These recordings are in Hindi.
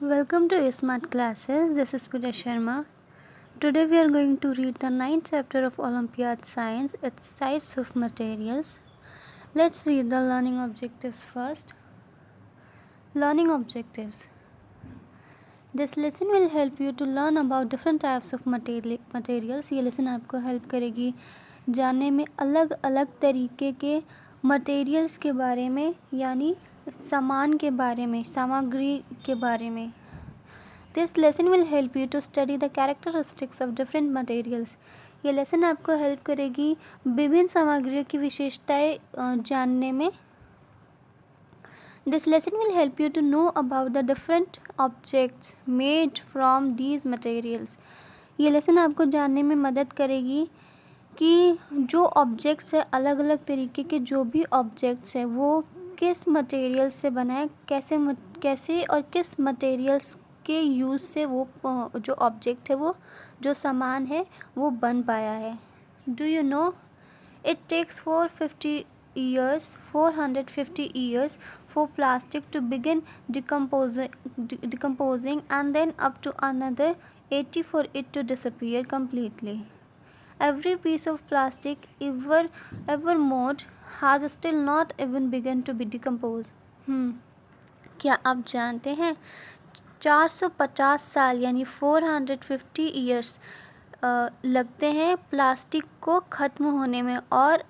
Welcome to Smart Classes. This is Pooja Sharma. Today we are going to read the ninth chapter of Olympiad Science, its types of materials. Let's read the learning objectives first. Learning objectives. This lesson will help you to learn about different types of materials. ये lesson आपको help करेगी जानने में अलग अलग तरीके के materials के बारे में, यानी सामान के बारे में, सामग्री के बारे में. This lesson will help you to study the characteristics of different materials. ये लेसन आपको हेल्प करेगी विभिन्न सामग्रियों की विशेषताएं जानने में. This lesson will help you to know about the different objects made from these materials. ये लेसन आपको जानने में मदद करेगी कि जो ऑब्जेक्ट्स है, अलग अलग तरीके के जो भी ऑब्जेक्ट्स हैं वो किस मटेरियल से बना है, कैसे और किस मटेरियल्स के यूज़ से वो जो ऑब्जेक्ट है, वो जो सामान है वो बन पाया है. Do you know it takes 450 years for plastic to begin decomposing and then up to another 80 for it to disappear completely. Every piece of plastic ever made has still not even begun to be decomposed. क्या आप जानते हैं 450 साल यानी 450 ईयर्स लगते हैं प्लास्टिक को ख़त्म होने में और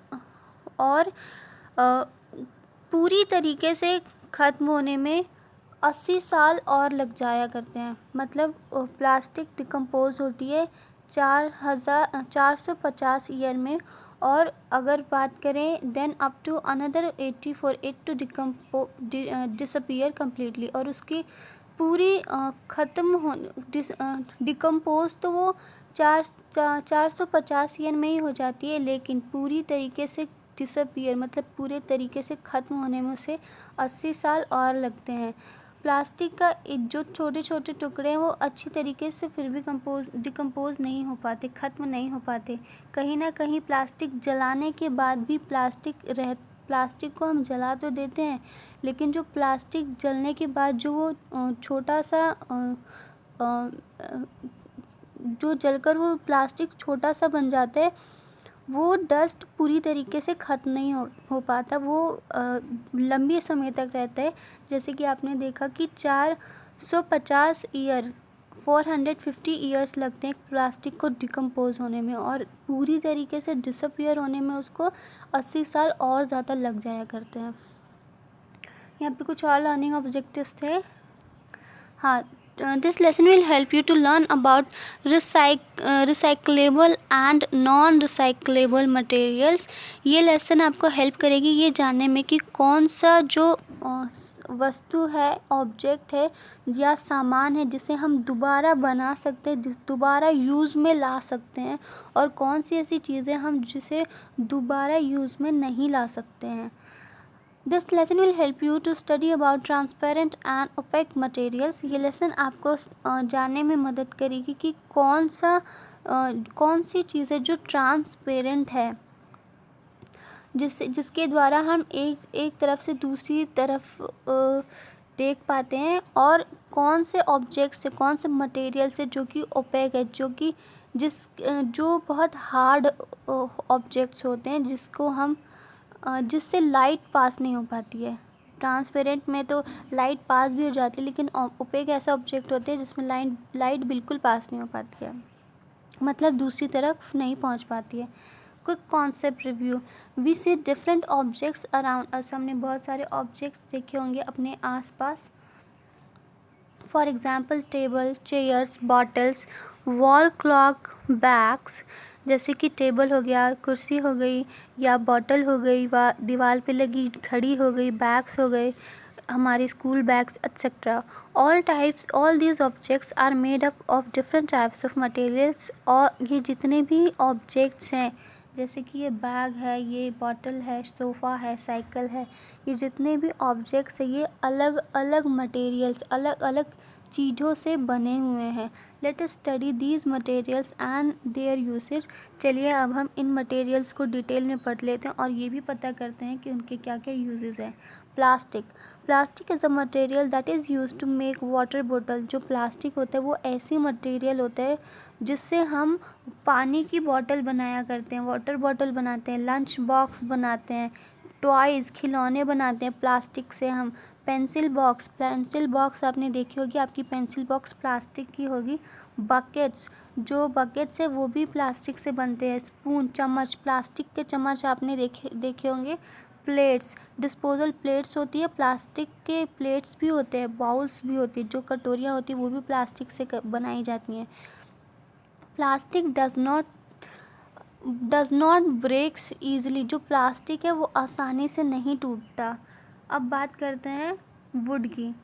पूरी तरीके से ख़त्म होने में 80 साल और लग जाया करते हैं. मतलब प्लास्टिक डिकम्पोज होती है 450 ईयर में, और अगर बात करें then up to another 80 for it to disappear completely, और उसकी पूरी ख़त्म हो डिकम्पोज तो वो 450 ईयर में ही हो जाती है, लेकिन पूरी तरीके से डिसअपियर मतलब पूरे तरीके से ख़त्म होने में उसे 80 साल और लगते हैं. प्लास्टिक का जो छोटे छोटे टुकड़े हैं वो अच्छी तरीके से फिर भी डिकम्पोज नहीं हो पाते, ख़त्म नहीं हो पाते. कहीं ना कहीं प्लास्टिक जलाने के बाद भी प्लास्टिक को हम जला तो देते हैं, लेकिन जो प्लास्टिक जलने के बाद जो वो छोटा सा जो जलकर वो प्लास्टिक छोटा सा बन जाता है, वो डस्ट पूरी तरीके से ख़त्म नहीं हो पाता. वो लंबे समय तक रहता है. जैसे कि आपने देखा कि 450 ईयर 450 ईयर्स लगते हैं प्लास्टिक को डिकम्पोज होने में, और पूरी तरीके से डिसअपियर होने में उसको 80 साल और ज़्यादा लग जाया करते हैं. यहाँ पे कुछ और लर्निंग ऑब्जेक्टिव्स थे. हाँ, this lesson will help you to learn about recyclable and non-recyclable materials. ये लेसन आपको हेल्प करेगी ये जानने में कि कौन सा जो वस्तु है, ऑब्जेक्ट है या सामान है जिसे हम दोबारा बना सकते हैं, दोबारा यूज़ में ला सकते हैं, और कौन सी ऐसी चीज़ें हम जिसे दोबारा यूज़ में नहीं ला सकते हैं. This lesson will help you to study about transparent and opaque materials. ये लेसन आपको जानने में मदद करेगी कि कौन सी चीज़ें जो ट्रांसपेरेंट है, जिसके द्वारा हम एक तरफ से दूसरी तरफ देख पाते हैं, और कौन से ऑब्जेक्ट्स से, कौन से मटेरियल से जो कि ओपेक है, जो बहुत हार्ड ऑब्जेक्ट्स होते हैं जिससे लाइट पास नहीं हो पाती है. ट्रांसपेरेंट में तो लाइट पास भी हो जाती है, लेकिन ओपेक ऐसा ऑब्जेक्ट होते हैं जिसमें लाइट बिल्कुल पास नहीं हो पाती है, मतलब दूसरी तरफ नहीं पहुंच पाती है. Quick concept review. We see different objects around us. हमने बहुत सारे ऑब्जेक्ट्स देखे होंगे अपने आसपास. For example table, chairs, bottles, wall clock, bags. जैसे कि टेबल हो गया, कुर्सी हो गई, या बॉटल हो गई, दीवार पे लगी घड़ी हो गई, बैग्स हो गए, हमारे school bags etcetera. all these objects are made up of different types of materials. और ये जितने भी ऑब्जेक्ट्स हैं, जैसे कि ये बैग है, ये बॉटल है, सोफ़ा है, साइकिल है, ये जितने भी ऑब्जेक्ट्स हैं ये अलग अलग मटेरियल्स, अलग अलग चीज़ों से बने हुए हैं। Let us study these materials and their usage. चलिए अब हम इन मटेरियल्स को डिटेल में पढ़ लेते हैं और ये भी पता करते हैं कि उनके क्या क्या यूजेस हैं। Plastic. Plastic is a material that is use to make water बोतल। जो प्लास्टिक होता है वो ऐसी मटेरियल होता है जिससे हम पानी की बॉटल बनाया करते हैं, वाटर बॉटल बनाते हैं, लंच बॉक्स बनाते हैं, टॉयज़ खिलौने बनाते हैं प्लास्टिक से हम। पेंसिल बॉक्स आपने देखी होगी, आपकी पेंसिल बॉक्स प्लास्टिक की होगी। बकेट्स, जो बकेट्स है वो भी प्लास्टिक से बनते हैं। स्पून, चम्मच, प्लास्टिक के चम्मच आपने देखे होंगे। प्लेट्स, डिस्पोजल प्लेट्स होती है, प्लास्टिक के प्लेट्स भी होते हैं, बाउल्स भी होती है, जो कटोरियाँ होती है वो भी प्लास्टिक से बनाई जाती हैं। Plastic does not breaks easily. जो प्लास्टिक है वो आसानी से नहीं टूटता। अब बात करते हैं वुड की।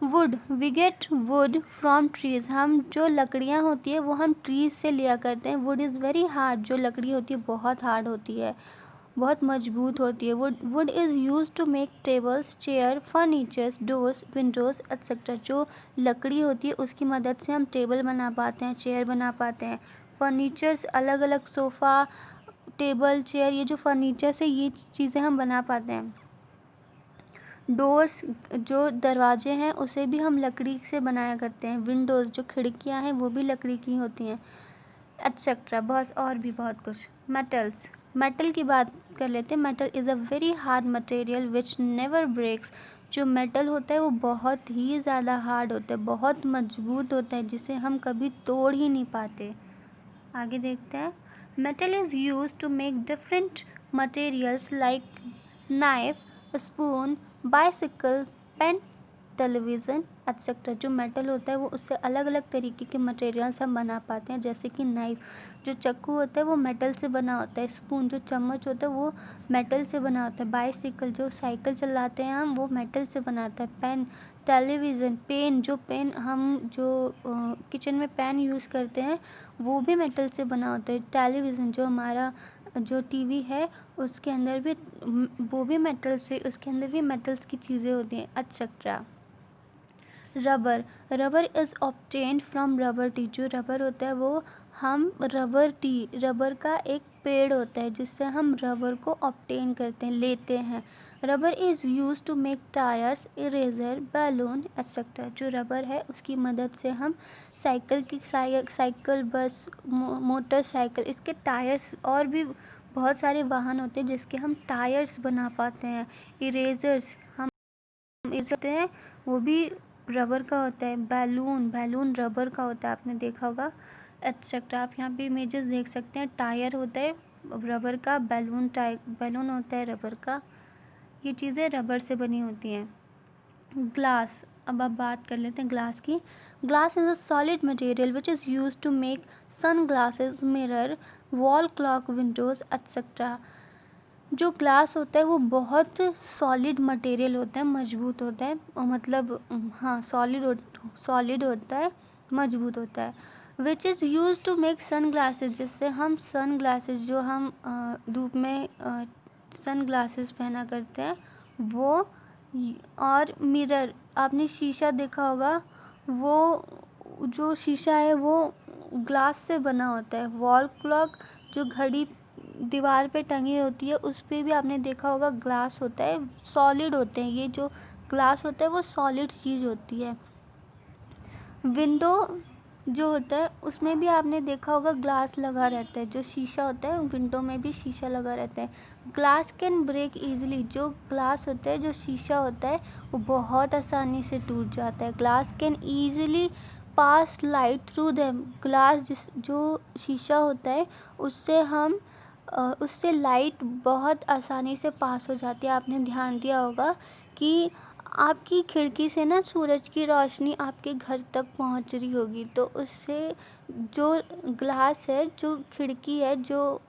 Wood, we get wood from trees. हम जो लकड़ियाँ होती है वो हम ट्रीज़ से लिया करते हैं। Would is very hard. जो लकड़ी होती है बहुत हार्ड होती है, बहुत मजबूत होती है। Wood is use to make tables, chair, furnitures, doors, windows etcetera. जो लकड़ी होती है उसकी मदद से हम टेबल बना पाते हैं, चेयर बना पाते हैं, फर्नीचर्स, अलग अलग सोफ़ा, टेबल, चेयर, ये जो फर्नीचर्स है ये चीज़ें हम बना पाते हैं। डोर्स, जो दरवाजे हैं उसे भी हम लकड़ी से बनाया करते हैं। विंडोज़, जो खिड़कियां हैं वो भी लकड़ी की होती हैं, एट्सेट्रा, बहुत और भी बहुत कुछ। मेटल्स, मेटल की बात कर लेते हैं। Metal is a very hard material which never breaks. जो मेटल होता है वो बहुत ही ज़्यादा हार्ड होता है, बहुत मजबूत होता है, जिसे हम कभी तोड़ ही नहीं पाते। आगे देखते हैं। Metal is use to make different materials like knife, spoon, bicycle, pen, television etcetera. जो मेटल होता है वो उससे अलग अलग तरीके के मटेरियल्स हम बना पाते हैं, जैसे कि नाइफ, जो चाकू होता है वो मेटल से बना होता है। स्पून, जो चम्मच होता है वो मेटल से बना होता है। बाइसिकल, जो साइकिल चलाते हैं हम, वो मेटल से बनाता है। पेन, टेलीविज़न, पेन, जो पेन हम जो किचन में पेन यूज़ करते हैं वो भी मेटल से बना होता है। टेलीविज़न, जो हमारा जो टीवी है उसके अंदर भी वो भी मेटल से, उसके अंदर भी मेटल्स की चीज़ें होती हैं etcetera. Rubber, rubber is obtained from rubber T. जो रबर होता है वो हम रबर का एक पेड़ होता है जिससे हम रबर को ऑब्टेन करते हैं, लेते हैं। Rubber is use to make tyres, eraser, balloon etcetera. जो रबर है उसकी मदद से हम साइकिल, बस, मोटरसाइकिल, इसके टायर्स और भी बहुत सारे वाहन होते हैं जिसके हम टायर्स बना पाते हैं। इरेजर्स हम होते हैं वो भी रबर का होता है। बैलून रबर का होता है, आपने देखा होगा एक्सेट्रा। आप यहाँ पे इमेजेस देख सकते हैं। टायर होता है रबर का, बैलून होता है रबर का। ये चीज़ें रबर से बनी होती हैं। ग्लास, अब आप बात कर लेते हैं ग्लास की। Glass is a solid material which is use to make sunglasses, mirror, wall clock, windows etcetera. जो ग्लास होता है वो बहुत सॉलिड मटेरियल होता है, मजबूत होता है, मतलब हाँ सॉलिड होता है, मजबूत होता है। Which is use to make sunglasses, जिससे हम सन ग्लासेस, जो हम धूप में सन ग्लासेस पहना करते हैं वो। और मिरर, आपने शीशा देखा होगा, वो जो शीशा है वो ग्लास से बना होता है। वॉल क्लॉक, जो घड़ी दीवार पे टंगी होती है उस पे भी आपने देखा होगा ग्लास होता है, सॉलिड होते हैं। ये जो ग्लास होता है वो सॉलिड चीज़ होती है। विंडो जो होता है उसमें भी आपने देखा होगा ग्लास लगा रहता है। जो शीशा होता है विंडो में भी शीशा लगा रहता है। ग्लास कैन ब्रेक ईजिली, जो ग्लास होता है, जो शीशा होता है वो बहुत आसानी से टूट जाता है। Glass can easily pass light through them. Glass, जो शीशा होता है उससे लाइट बहुत आसानी से पास हो जाती है। आपने ध्यान दिया होगा कि आपकी खिड़की से ना सूरज की रोशनी आपके घर तक पहुंच रही होगी, तो उससे जो ग्लास है, जो खिड़की है, जो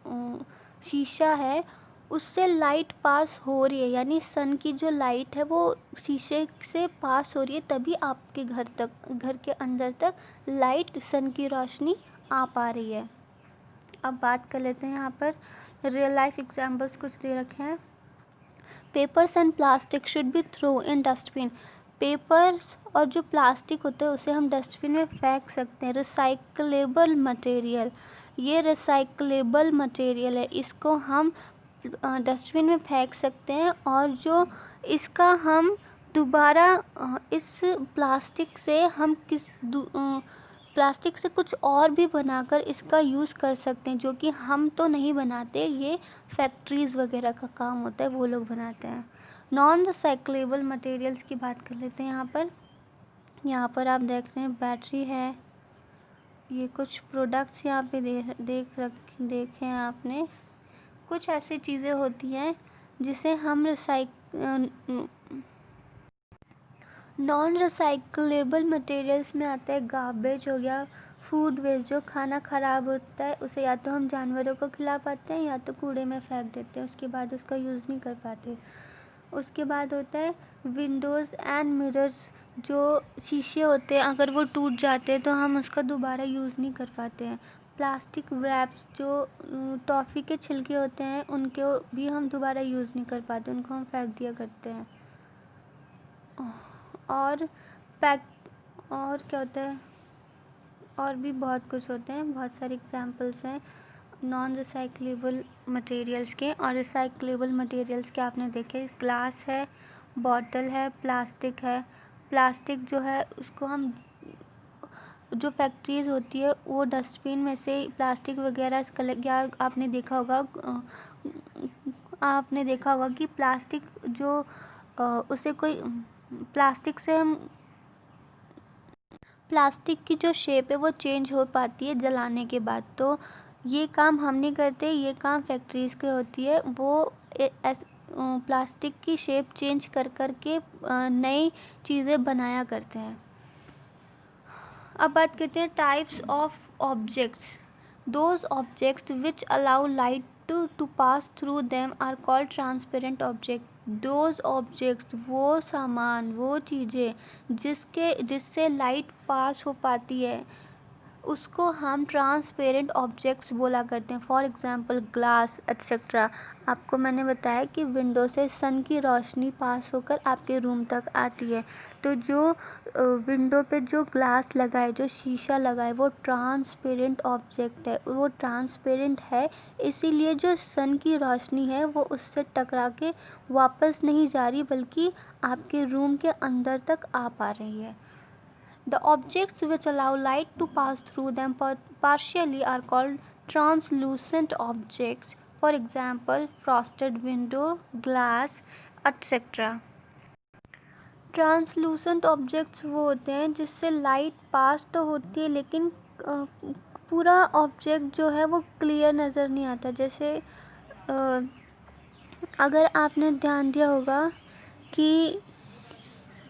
शीशा है, उससे लाइट पास हो रही है, यानी सन की जो लाइट है वो शीशे से पास हो रही है, तभी आपके घर के अंदर तक लाइट, सन की रोशनी आ पा रही है। अब बात कर लेते हैं, यहाँ पर रियल लाइफ एग्जाम्पल्स कुछ दे रखे हैं। Papers and plastic should be throw in dustbin. Papers और जो प्लास्टिक होते हैं उसे हम डस्टबिन में फेंक सकते हैं। रिसाइक्लेबल मटेरियल, ये रिसाइक्लेबल मटेरियल है, इसको हम डस्टबिन में फेंक सकते हैं। और जो इसका हम दोबारा इस प्लास्टिक से हम प्लास्टिक से कुछ और भी बनाकर इसका यूज़ कर सकते हैं, जो कि हम तो नहीं बनाते, ये फैक्ट्रीज़ वगैरह का काम होता है, वो लोग बनाते हैं। नॉन रिसाइक्लेबल मटेरियल्स की बात कर लेते हैं। यहाँ पर आप देख रहे हैं बैटरी है, ये कुछ प्रोडक्ट्स यहाँ पे देखे हैं आपने। कुछ ऐसी चीज़ें होती हैं जिसे हम नॉन रिसाइक्लेबल मटेरियल्स में आता है गार्बेज हो गया, फूड वेस्ट, जो खाना ख़राब होता है उसे या तो हम जानवरों को खिला पाते हैं या तो कूड़े में फेंक देते हैं, उसके बाद उसका यूज़ नहीं कर पाते। उसके बाद होता है विंडोज़ एंड मिरर्स, जो शीशे होते हैं अगर वो टूट जाते हैं तो हम उसका दोबारा यूज़ नहीं कर पाते हैं। प्लास्टिक रैप्स, जो टॉफ़ी के छिलके होते हैं उनको भी हम दोबारा यूज़ नहीं कर पाते, उनको हम फेंक दिया करते हैं। और और क्या होता है, और भी बहुत कुछ होते हैं, बहुत सारे एग्जांपल्स हैं नॉन रिसाइक्लेबल मटेरियल्स के। और रिसाइक्लेबल मटेरियल्स के आपने देखे, ग्लास है, बॉटल है, प्लास्टिक है। प्लास्टिक जो है उसको हम, जो फैक्ट्रीज़ होती है वो डस्टबिन में से प्लास्टिक वगैरह कलेक्ट, या आपने देखा होगा कि प्लास्टिक जो उसे कोई प्लास्टिक से हम प्लास्टिक की जो शेप है वो चेंज हो पाती है जलाने के बाद। तो ये काम हम नहीं करते, ये काम फैक्ट्रीज़ की होती है, वो प्लास्टिक की शेप चेंज कर के नई चीज़ें बनाया करते हैं। अब बात करते हैं types of objects. Those objects which allow light to pass through them are called transparent object. Those objects, वो सामान, वो चीज़ें जिससे लाइट पास हो पाती है, उसको हम ट्रांसपेरेंट ऑब्जेक्ट्स बोला करते हैं। For example glass etcetera. आपको मैंने बताया कि विंडो से सन की रोशनी पास होकर आपके रूम तक आती है, तो जो विंडो पे जो ग्लास लगा है, जो शीशा लगा है, वो ट्रांसपेरेंट ऑब्जेक्ट है, वो ट्रांसपेरेंट है, इसीलिए जो सन की रोशनी है वो उससे टकरा के वापस नहीं जा रही, बल्कि आपके रूम के अंदर तक आ पा रही है। The objects which allow light to pass through them partially are called translucent objects. For example, frosted window, glass, etc. Translucent objects वो होते हैं जिससे लाइट पास तो होती है लेकिन पूरा ऑब्जेक्ट जो है वो क्लियर नज़र नहीं आता। जैसे अगर आपने ध्यान दिया होगा कि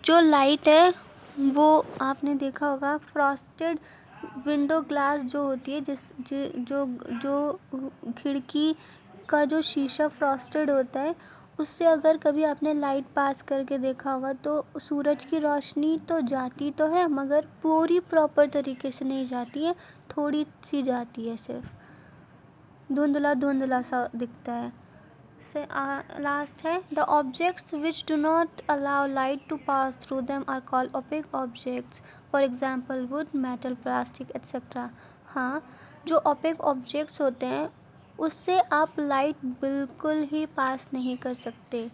जो लाइट है वो आपने देखा होगा, फ्रॉस्टेड विंडो ग्लास जो होती है, जो खिड़की का जो शीशा फ्रॉस्टेड होता है, उससे अगर कभी आपने लाइट पास करके देखा होगा तो सूरज की रोशनी तो जाती तो है मगर पूरी प्रॉपर तरीके से नहीं जाती है, थोड़ी सी जाती है, सिर्फ धुंधला धुंधला सा दिखता है। से लास्ट है the objects which do not allow light to pass through them are called opaque objects. For example wood, metal, plastic etcetera. हाँ, जो ओपेक ऑब्जेक्ट्स होते हैं उससे आप लाइट बिल्कुल ही पास नहीं कर सकते।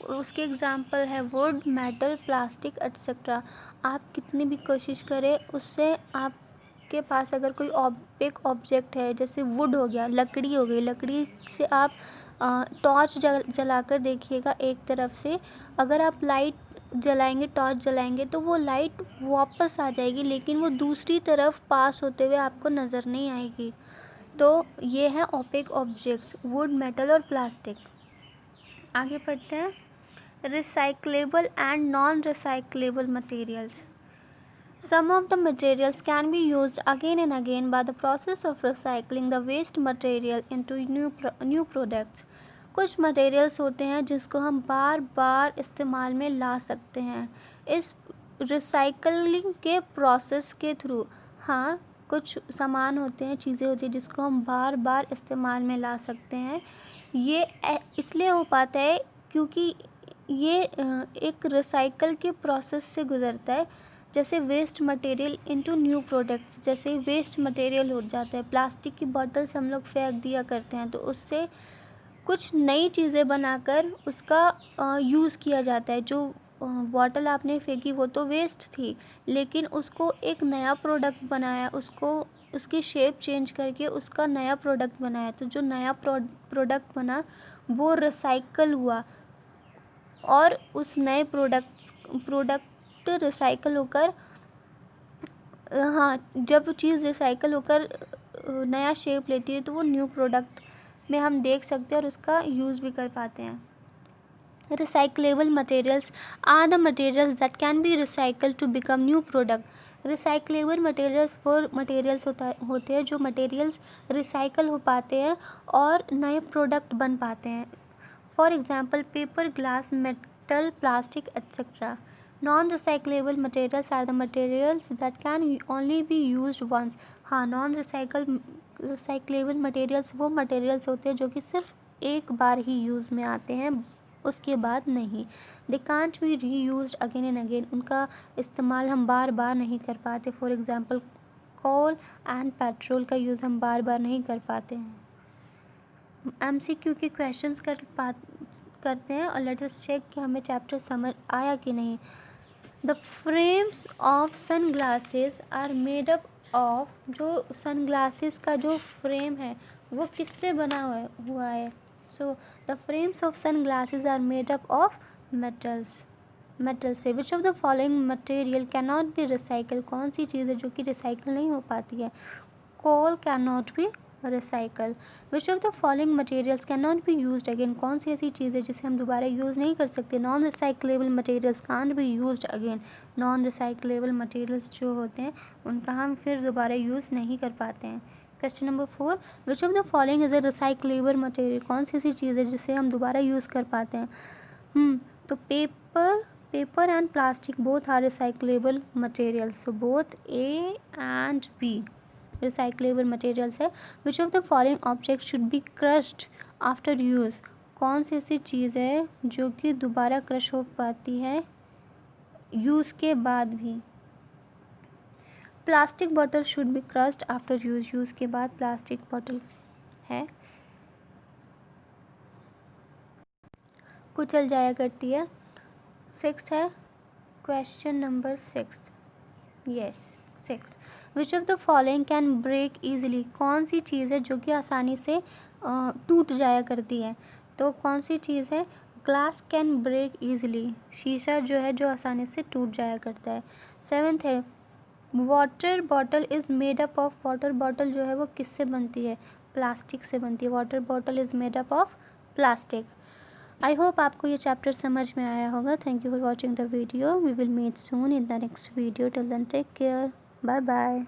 उसके एग्जाम्पल है वुड, मेटल, प्लास्टिक एट्सेट्रा। आप कितनी भी कोशिश करें उससे आपके पास अगर कोई ओपेक ऑब्जेक्ट है, जैसे वुड हो गया, लकड़ी हो गई, लकड़ी से आप टॉर्च जलाकर देखिएगा एक तरफ से, अगर आप लाइट जलाएंगे, टॉर्च जलाएंगे तो वो लाइट वापस आ जाएगी लेकिन वो दूसरी तरफ पास होते हुए आपको नज़र नहीं आएगी। तो ये है ओपेक ऑब्जेक्ट्स, वुड, मेटल और प्लास्टिक। आगे पढ़ते हैं recyclable and non recyclable materials. Some of the materials can be used again and again by the process of recycling the waste material into new products. कुछ मटेरियल्स होते हैं जिसको हम बार बार इस्तेमाल में ला सकते हैं इस रिसाइकलिंग के प्रोसेस के थ्रू। हाँ, कुछ सामान होते हैं, चीज़ें होती हैं जिसको हम बार बार इस्तेमाल में ला सकते हैं। ये इसलिए हो पाता है क्योंकि ये एक रिसाइकल के प्रोसेस से गुज़रता है। जैसे waste material into new products, जैसे वेस्ट मटेरियल हो जाता है, प्लास्टिक की बॉटल्स हम लोग फेंक दिया करते हैं, तो उससे कुछ नई चीज़ें बनाकर उसका यूज़ किया जाता है। जो बॉटल आपने फेंकी वो तो वेस्ट थी, लेकिन उसको एक नया प्रोडक्ट बनाया, उसको उसकी शेप चेंज करके उसका नया प्रोडक्ट बनाया, तो जो नया प्रोडक्ट बना वो रिसाइकल हुआ, और उस नए प्रोडक्ट रिसाइकल होकर हाँ, जब चीज़ रिसाइकल होकर नया शेप लेती है तो वो न्यू प्रोडक्ट में हम देख सकते हैं और उसका यूज़ भी कर पाते हैं। Recyclable materials are the materials that can be recycled to become new product. Recyclable materials वो materials होते हैं जो materials recycle हो पाते हैं और नए product बन पाते हैं। For example, paper, glass, metal, plastic, etc. Non-recyclable materials are the materials that can only be used once. हाँ, recyclable materials वो materials होते हैं जो कि सिर्फ एक बार ही यूज़ में आते हैं, उसके बाद नहीं। They can't be reuse again and again, उनका इस्तेमाल हम बार बार नहीं कर पाते। For example coal and petrol का यूज़ हम बार बार नहीं कर पाते हैं। MCQ के क्वेश्चंस करते हैं और लेट अस चेक कि हमें चैप्टर समझ आया कि नहीं। The frames of sun glasses are made up of, जो सन ग्लासेस का जो फ्रेम है वो किससे बना हुआ है? So the frames of sun glasses are made up of metal से। Which of the following material can not be recycle, कौन सी चीज़ है जो कि रिसाइकल नहीं हो पाती है? Coal can not be recycle. Which of the following materials can not be use again, कौन सी ऐसी चीज़ है जिसे हम दोबारा यूज़ नहीं कर सकते? Non recyclable materials can't be use again, non recyclable materials जो होते हैं उनका हम फिर दोबारा यूज़ नहीं कर पाते हैं। Question number 4, which of the following is a recyclable material, कौन सी ऐसी चीज़ है जिसे हम दोबारा यूज़ कर पाते हैं? तो paper and plastic both are recyclable materials, so both A and B recyclable materials है। Which of the following object should be crushed after use, कौन सी ऐसी चीज़ है जो कि दोबारा क्रश हो पाती है यूज़ के बाद भी? Plastic bottle should be crushed after use के बाद प्लास्टिक बॉटल है कुचल जाया करती है। 6 है question number 6, yes 6, which of the following can break easily, कौन सी चीज़ है जो कि आसानी से टूट जाया करती है? तो कौन सी चीज़ है? ग्लास कैन ब्रेक ईजिली, शीशा जो है जो आसानी से टूट जाया करता है। 7 है water bottle is made up of, water bottle जो है वो किससे बनती है? प्लास्टिक से बनती है। Water bottle is made up of plastic. I hope आपको ये चैप्टर समझ में आया होगा। Thank you for watching the video. We will meet soon in the next video. Till then take care, bye bye.